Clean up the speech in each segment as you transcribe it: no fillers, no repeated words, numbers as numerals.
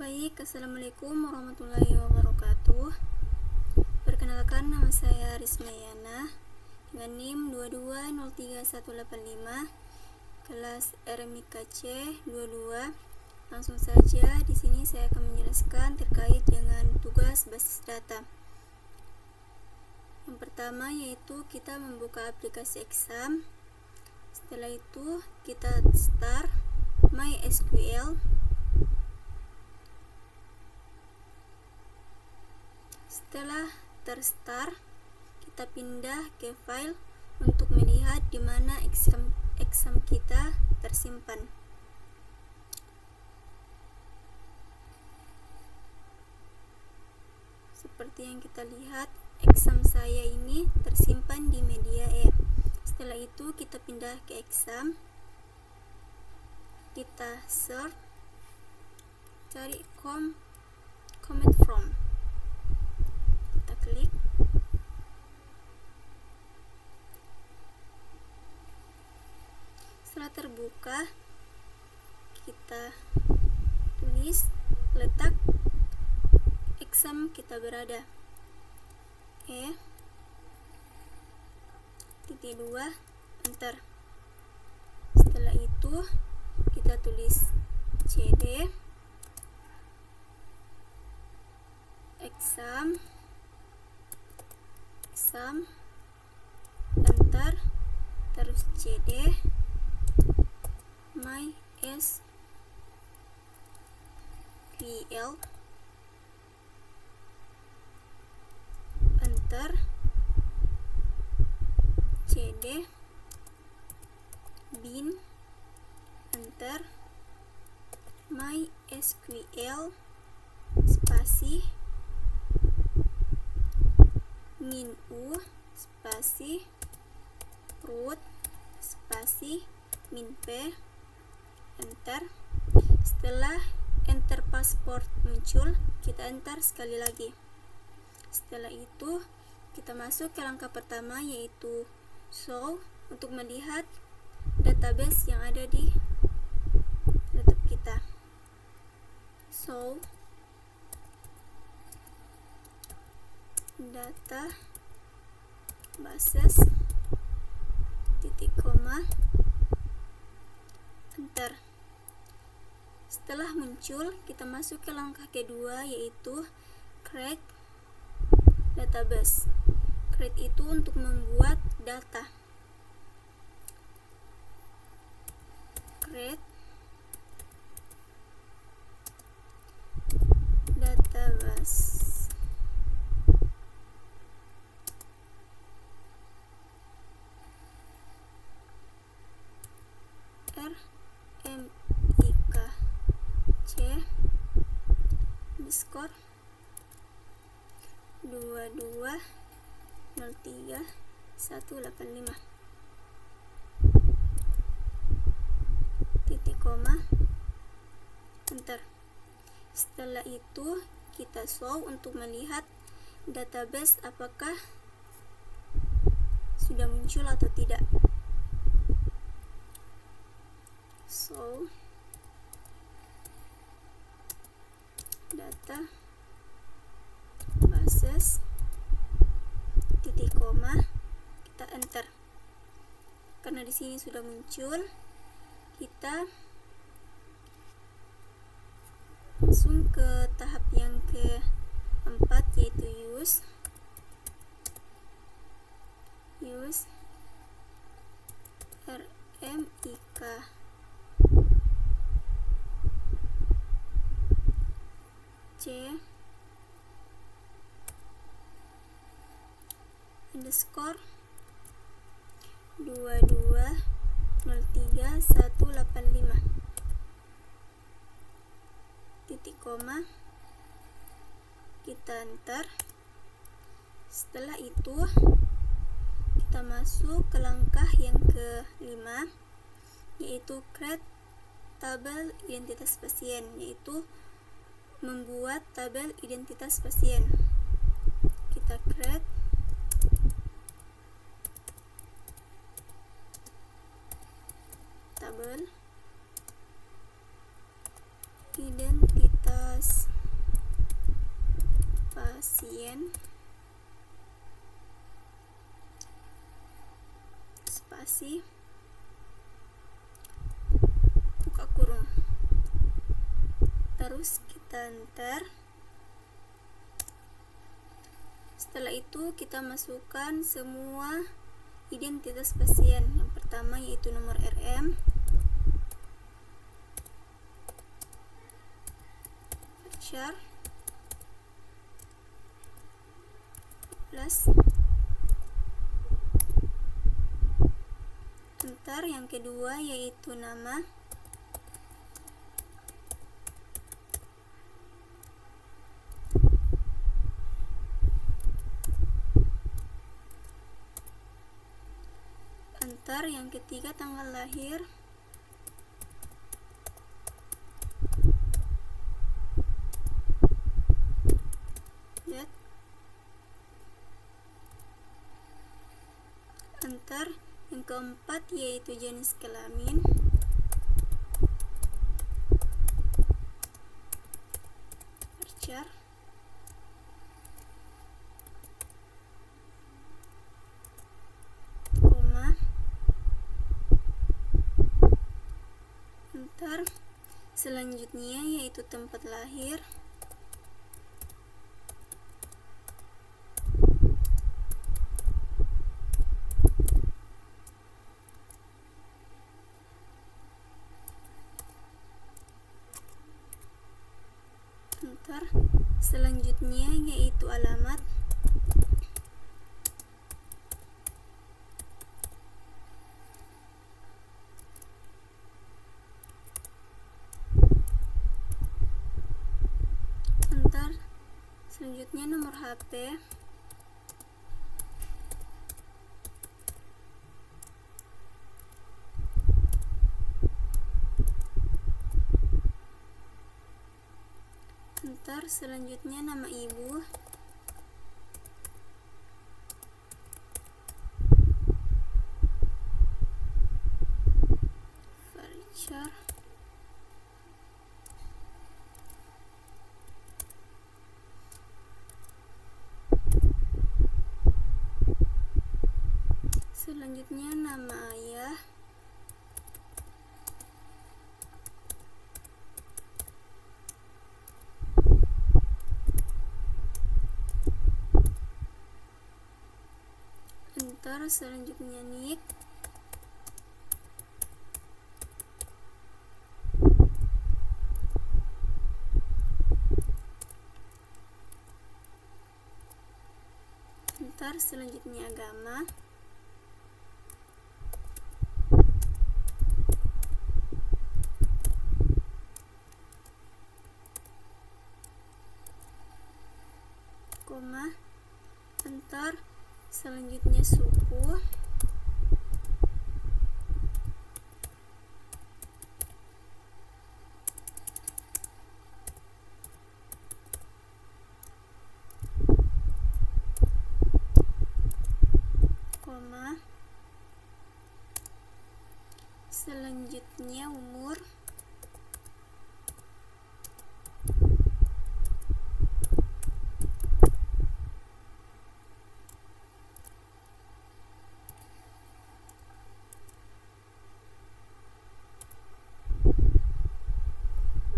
Baik, Assalamualaikum warahmatullahi wabarakatuh. Perkenalkan, nama saya Rismayana dengan NIM 2203185, kelas RMIK C 22. Langsung saja, di sini saya akan menjelaskan terkait dengan tugas basis data. Yang pertama yaitu kita membuka aplikasi exam. Setelah itu kita start MySQL. Setelah terstart, kita pindah ke file untuk melihat di mana exam kita tersimpan. Seperti yang kita lihat, exam saya ini tersimpan di media E. Setelah itu kita pindah ke exam, kita search, cari comment from, kita klik. Setelah terbuka, kita tulis letak exam kita berada. E titik 2 enter. Setelah itu kita tulis cd exam enter, terus cd MySQL enter, cd bin enter, MySQL spasi min u spasi root spasi min p enter. Setelah enter password muncul, kita enter sekali lagi. Setelah itu kita masuk ke langkah pertama yaitu show, untuk melihat database yang ada di laptop kita. Show data bases titik koma enter. Setelah muncul, kita masuk ke langkah kedua yaitu create database. Create itu untuk membuat data. Create database. RMIK C underscore 2203185 titik koma enter. Setelah itu kita show untuk melihat database apakah sudah muncul atau tidak. So data bases titik koma, kita enter. Karena di sini sudah muncul, kita langsung ke tahap yang keempat yaitu use RMIK C underscore 2203185 titik koma, kita enter. Setelah itu kita masuk ke langkah yang kelima yaitu create tabel identitas pasien, yaitu membuat tabel identitas pasien. Kita create tabel identitas n spasi buka kurung, terus kita enter. Setelah itu kita masukkan semua identitas pasien. Yang pertama yaitu nomor RM, char plus enter. Yang kedua yaitu nama, enter. Yang ketiga tanggal lahir, date, enter. Yang keempat yaitu jenis kelamin, char koma, enter. Selanjutnya yaitu tempat lahir, enter. Selanjutnya yaitu alamat, enter. Selanjutnya nomor HP, enter. Selanjutnya nama ibu, varchar selanjutnya nama ayah, enter. Selanjutnya nik, enter. Selanjutnya agama, koma, enter. Selanjutnya suku, koma. Selanjutnya umur,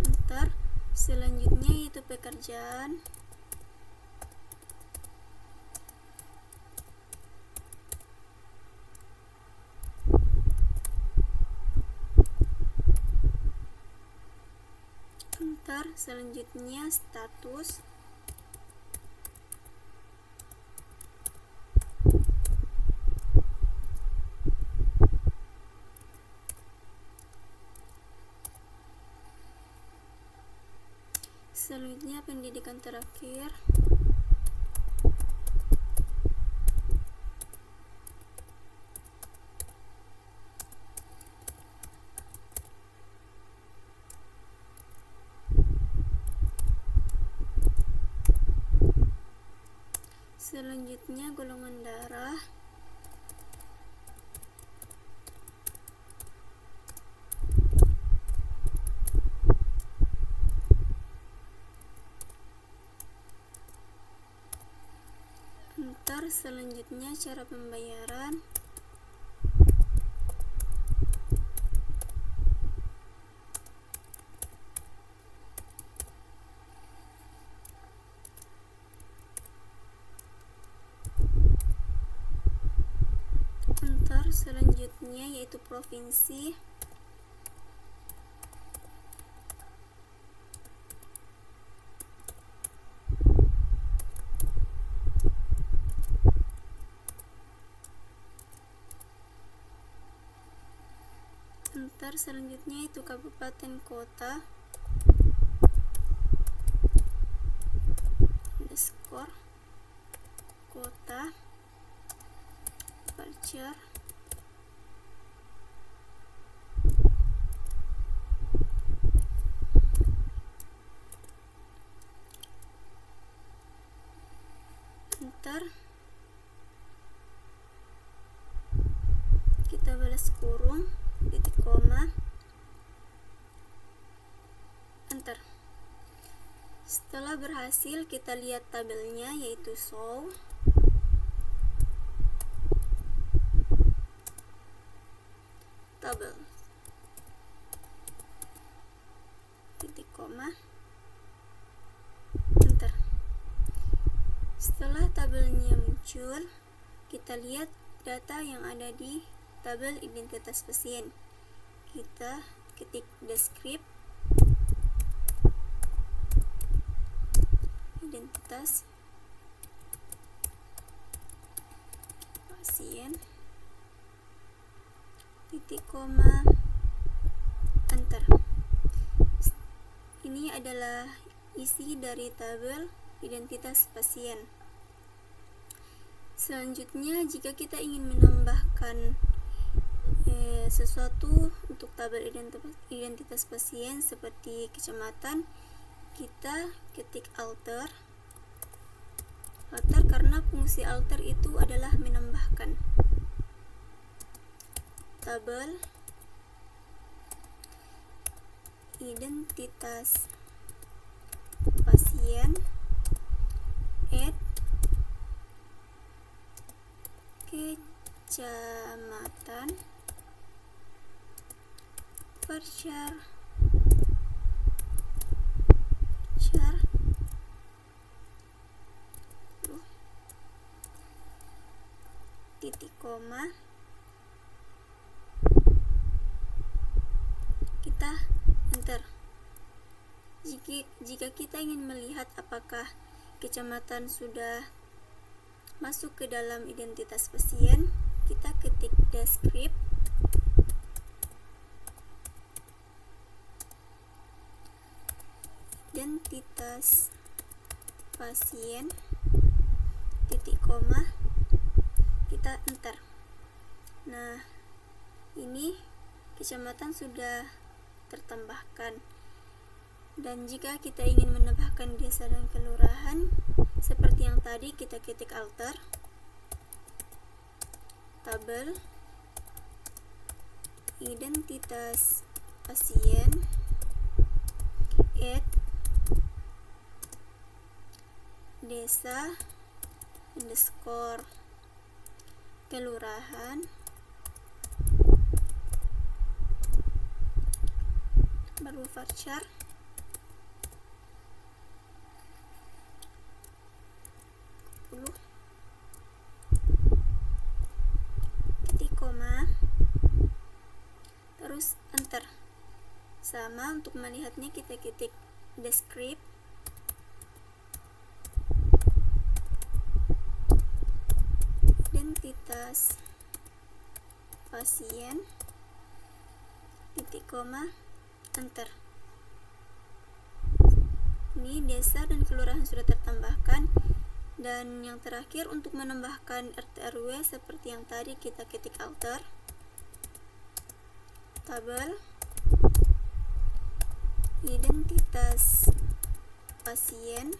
enter. Selanjutnya yaitu pekerjaan, enter. Selanjutnya status, selanjutnya pendidikan terakhir, selanjutnya golongan darah, selanjutnya cara pembayaran. Enter selanjutnya yaitu provinsi. Enter selanjutnya itu kabupaten kota. Underscore kota varchar enter, kita balas kurung titik koma, enter. Setelah berhasil, kita lihat tabelnya yaitu show. Tabel titik koma, enter. Setelah tabelnya muncul, kita lihat data yang ada di tabel identitas pasien. Kita ketik descript identitas pasien titik koma, enter. Ini adalah isi dari tabel identitas pasien. Selanjutnya, jika kita ingin menambahkan sesuatu untuk tabel identitas pasien seperti kecamatan, kita ketik alter karena fungsi alter itu adalah menambahkan. Tabel identitas pasien add kecamatan varchar titik koma, kita enter. Jika kita ingin melihat apakah kecamatan sudah masuk ke dalam identitas pasien, kita ketik descript identitas pasien titik koma, kita enter. Nah, ini kecamatan sudah tertambahkan. Dan jika kita ingin menambahkan desa dan kelurahan seperti yang tadi, kita ketik alter tabel identitas pasien add desa underscore kelurahan baru varchar titik koma, terus enter. Sama, untuk melihatnya kita ketik descript identitas pasien titik koma, enter. Ini desa dan kelurahan sudah tertambahkan. Dan yang terakhir, untuk menambahkan RT RW seperti yang tadi, kita ketik alter tabel identitas pasien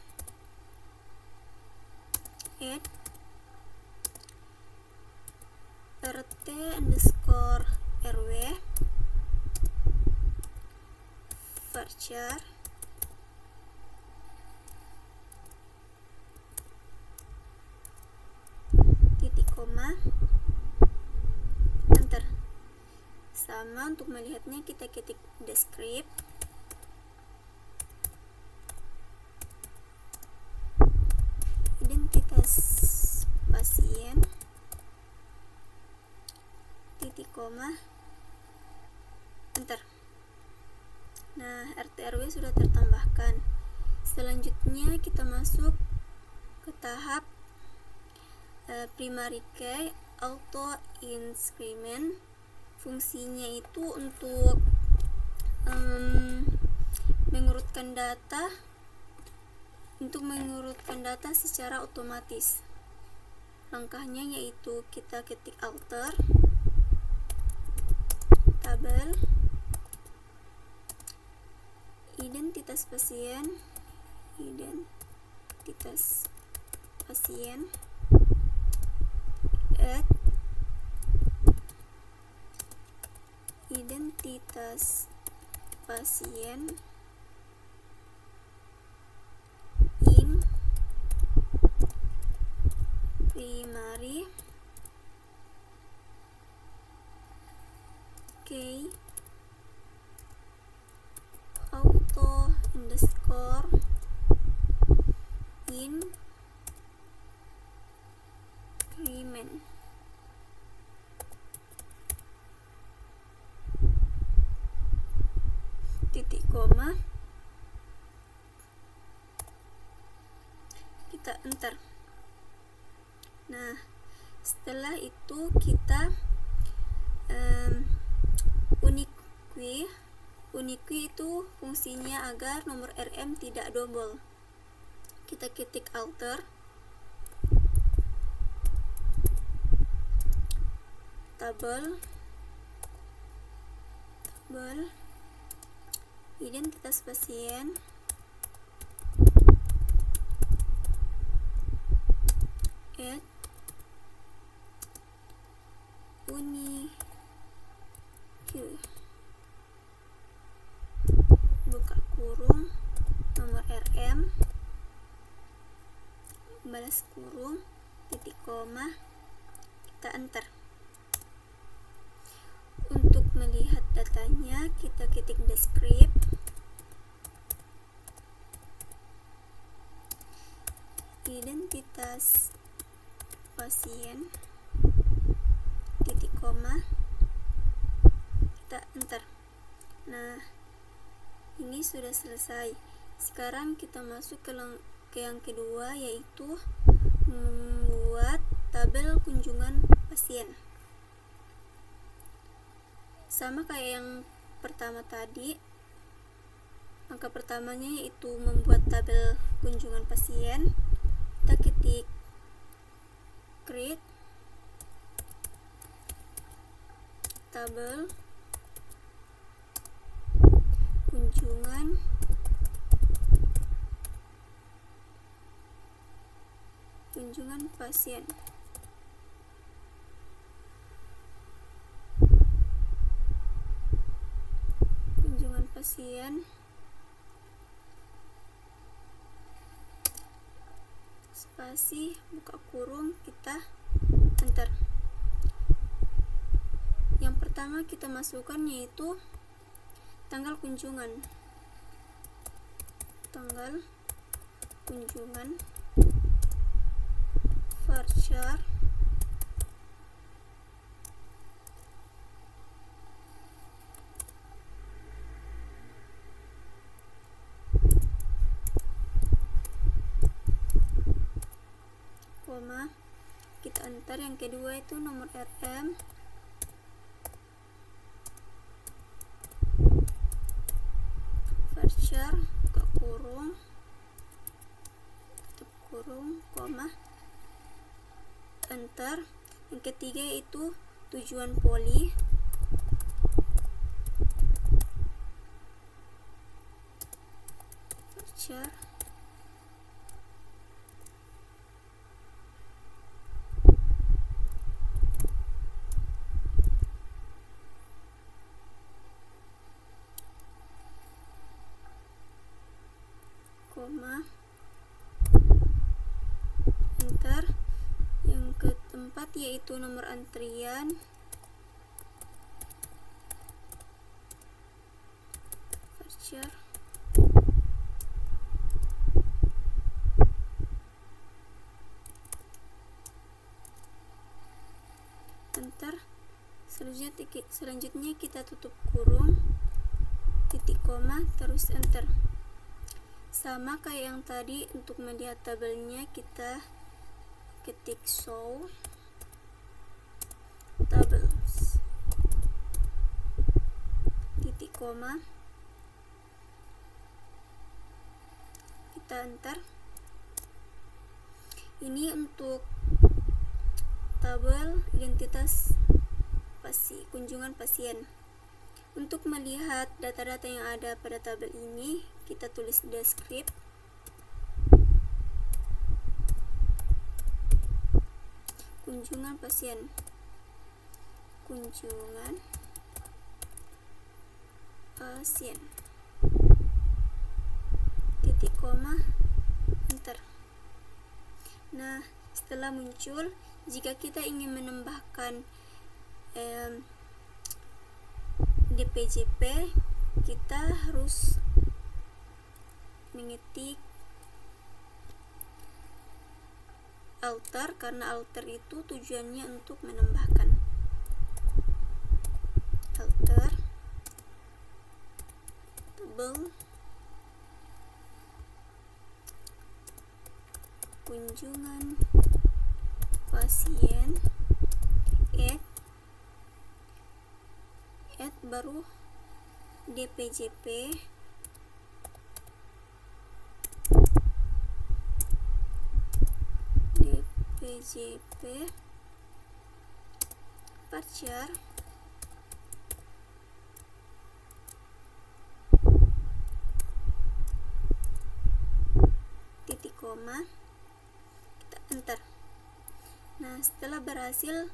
add RT underscore RW varchar koma, enter. Sama, untuk melihatnya kita ketik descript, identitas pasien, titik koma, enter. Nah, RT RW sudah tertambahkan. Selanjutnya kita masuk ke tahap primary key auto increment. Fungsinya itu untuk mengurutkan data secara otomatis. Langkahnya yaitu kita ketik alter tabel identitas pasien, add identitas pasien in primary key auto underscore increment. Titik koma, kita enter. Nah, setelah itu kita unique key itu fungsinya agar nomor RM tidak double. Kita ketik alter tabel identitas pasien add unique buka kurung nomor RM balas kurung titik koma, kita enter. Untuk melihat datanya kita ketik descript identitas pasien titik koma, kita enter. Nah, ini sudah selesai. Sekarang kita masuk ke yang kedua, yaitu membuat tabel kunjungan pasien. Sama kayak yang pertama tadi, langkah pertamanya yaitu membuat tabel kunjungan pasien. Kita ketik create tabel kunjungan pasien. Spasi buka kurung, kita enter. Yang pertama kita masukkan yaitu tanggal kunjungan varchar koma, kita enter. Yang kedua itu nomor RM varchar buka kurung tutup kurung koma, enter. Yang ketiga itu tujuan poli varchar koma, enter. Yang keempat keempat yaitu nomor antrian, varchar enter. Selanjutnya kita tutup kurung, titik koma, terus enter. Sama kayak yang tadi, untuk melihat tabelnya kita ketik show tables, titik koma, kita enter. Ini untuk tabel identitas kunjungan pasien. Untuk melihat data-data yang ada pada tabel ini, kita tulis descript, kunjungan pasien, titik koma, enter. Nah, setelah muncul, jika kita ingin menambahkan DPJP, kita harus mengetik alter, karena alter itu tujuannya untuk menambahkan. Alter tabel kunjungan pasien, add baru DPJP, varchar, titik koma, kita enter. Nah, setelah berhasil,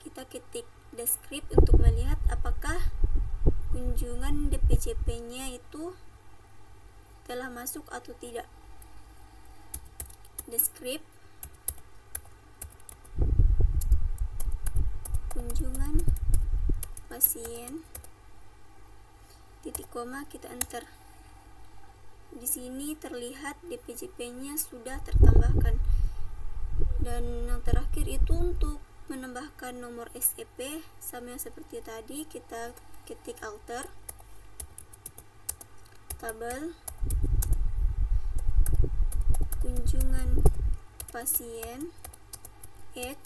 kita ketik descript untuk melihat apakah kunjungan DPJP-nya itu telah masuk atau tidak. Descript kunjungan pasien, titik koma, kita enter. Di sini terlihat DPJP-nya sudah tertambahkan. Dan yang terakhir itu untuk menambahkan nomor SEP, sama seperti tadi, kita ketik alter tabel kunjungan pasien, add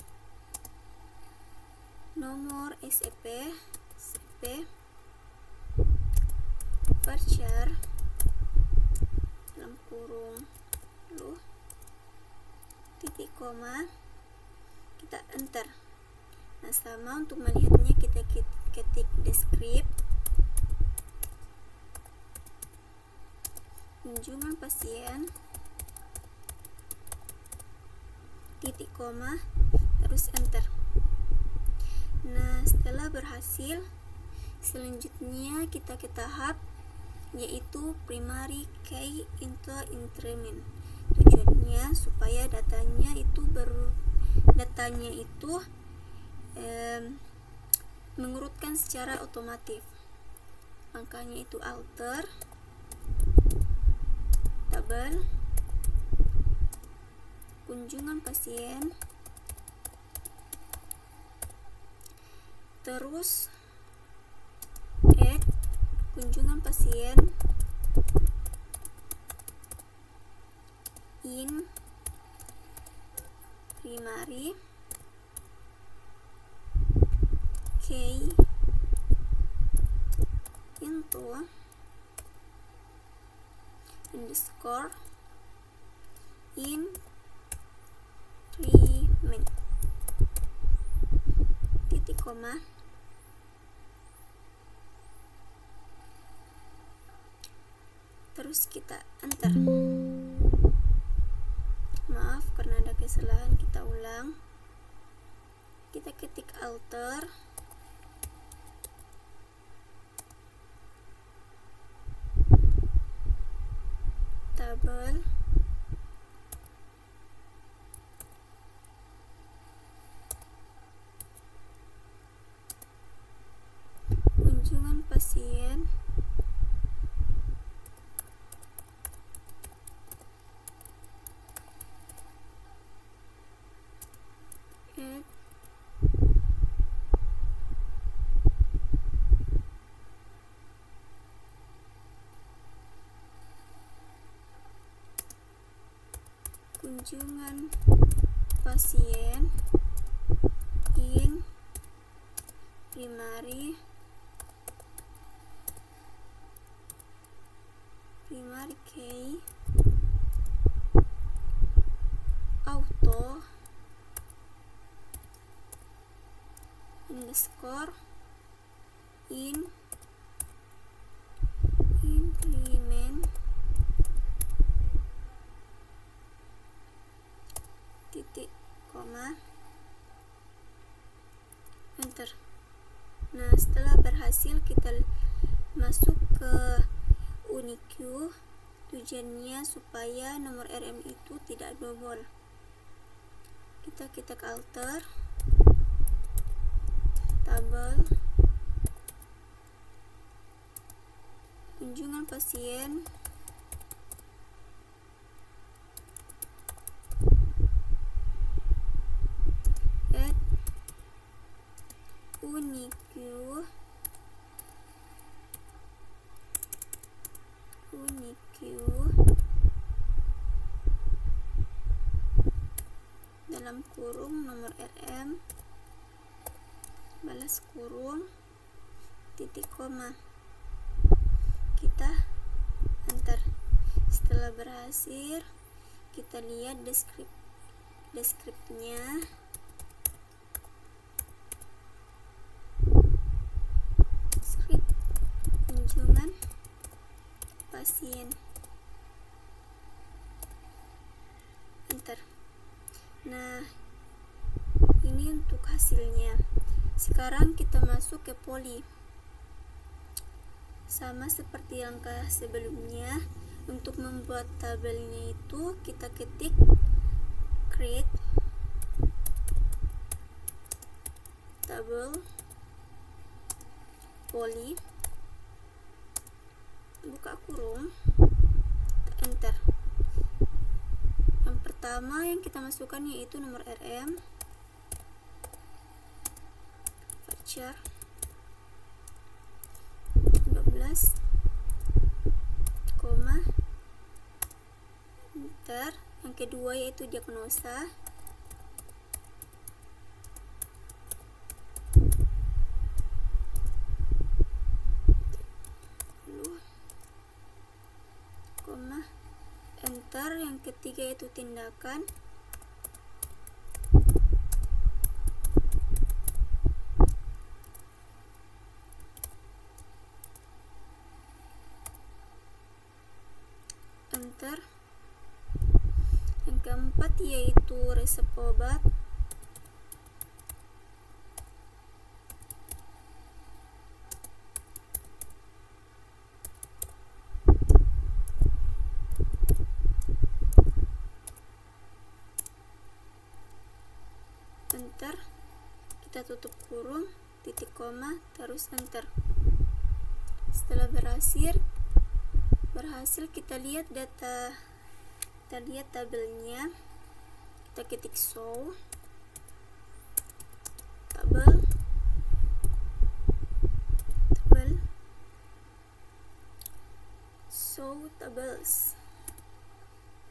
nomor SEP, varchar dalam kurung titik koma, kita enter. Nah, sama untuk melihatnya kita ketik descript kunjungan pasien, titik koma, terus enter. Nah, setelah berhasil, selanjutnya kita ke tahap yaitu primary key entryment. Tujuannya supaya datanya itu mengurutkan secara otomatis. Makanya itu alter tabel kunjungan pasien, terus add kunjungan pasien in primary key into underscore in treatment, titik koma, terus kita enter. Maaf karena ada kesalahan, kita ulang. Kita ketik alter tabel kunjungan pasien in primary care auto underscore implement titik koma enter. Nah, setelah berhasil kita masuk ke Unique. Tujuannya supaya nomor RM itu tidak double. Kita ketik alter tabel kunjungan pasien at Unique dalam kurung nomor RM balas kurung titik koma, kita enter. Setelah berhasil, kita lihat deskripsinya. Skrip kunjungan pasien, enter. Nah, ini untuk hasilnya. Sekarang kita masuk ke poli. Sama seperti langkah sebelumnya, untuk membuat tabelnya itu kita ketik create tabel poli, buka kurung, enter. Yang pertama yang kita masukkan yaitu nomor RM, varchar 12, koma, enter. Yang kedua yaitu diagnosa, koma, enter. Yang ketiga yaitu tindakan, enter. Yang keempat yaitu resep obat, enter. Kita tutup kurung, titik koma, terus enter. Setelah berhasil kita lihat data, kita lihat tabelnya. Kita ketik show tabel show tables,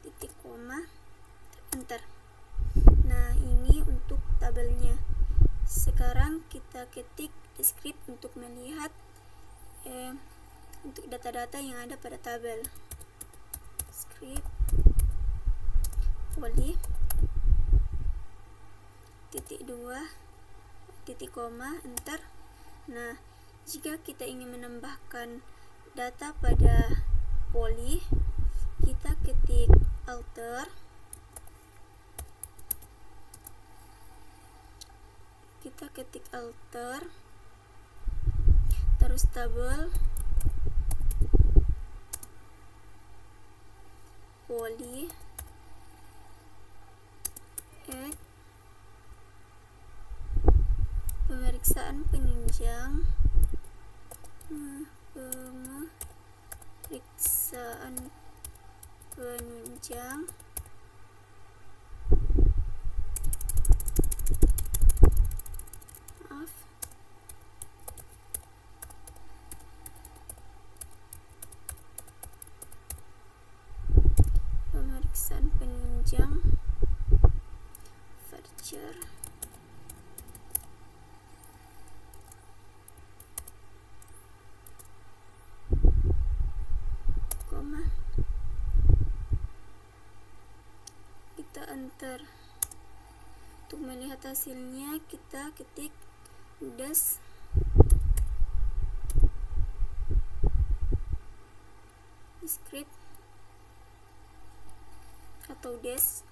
titik koma, enter. Nah, ini untuk tabelnya. Sekarang kita ketik deskrip untuk melihat untuk data-data yang ada pada tabel. Script poli titik 2 titik koma, enter. Nah, jika kita ingin menambahkan data pada poli, kita ketik alter, terus tabel poli pemeriksaan penunjang, pemeriksaan penunjang enter. Untuk melihat hasilnya kita ketik dash script atau dash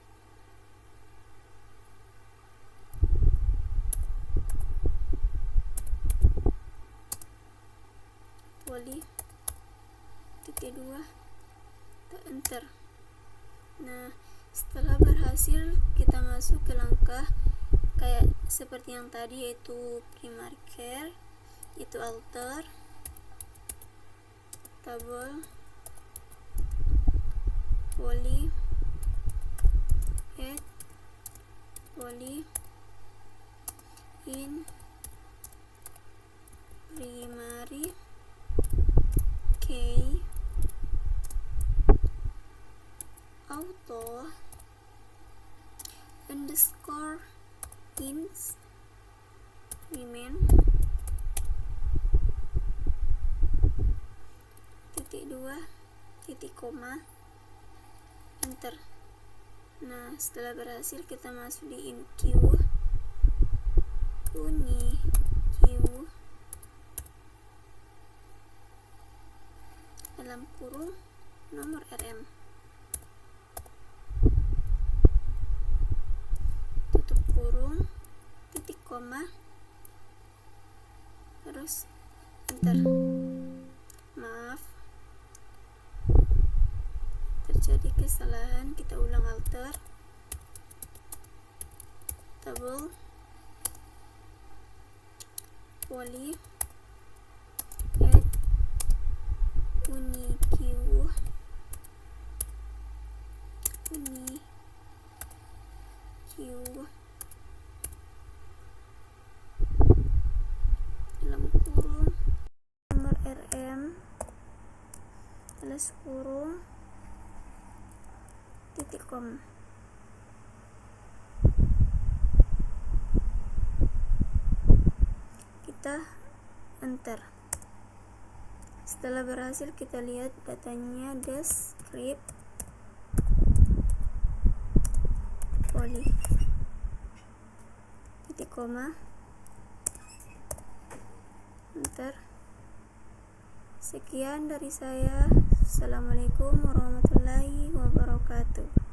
poly titik 2 kita enter. Nah, setelah berhasil kita masuk ke langkah kayak seperti yang tadi, yaitu primary care, itu alter, table, poly, add, poly, in, primary, key, auto, underscore, ins, remain, titik 2, titik koma, enter. Nah, setelah berhasil kita masuk di InQ, dalam kurung nomor RM, tutup kurung, titik koma, terus enter. Maaf, terjadi kesalahan, kita ulang alter, table, poly, add, uniq, dalam kurung nomor RM, alas kurung, titik com. Kita enter. Setelah berhasil kita lihat datanya dash script poly titik koma, enter. Sekian dari saya. Assalamualaikum warahmatullahi wabarakatuh.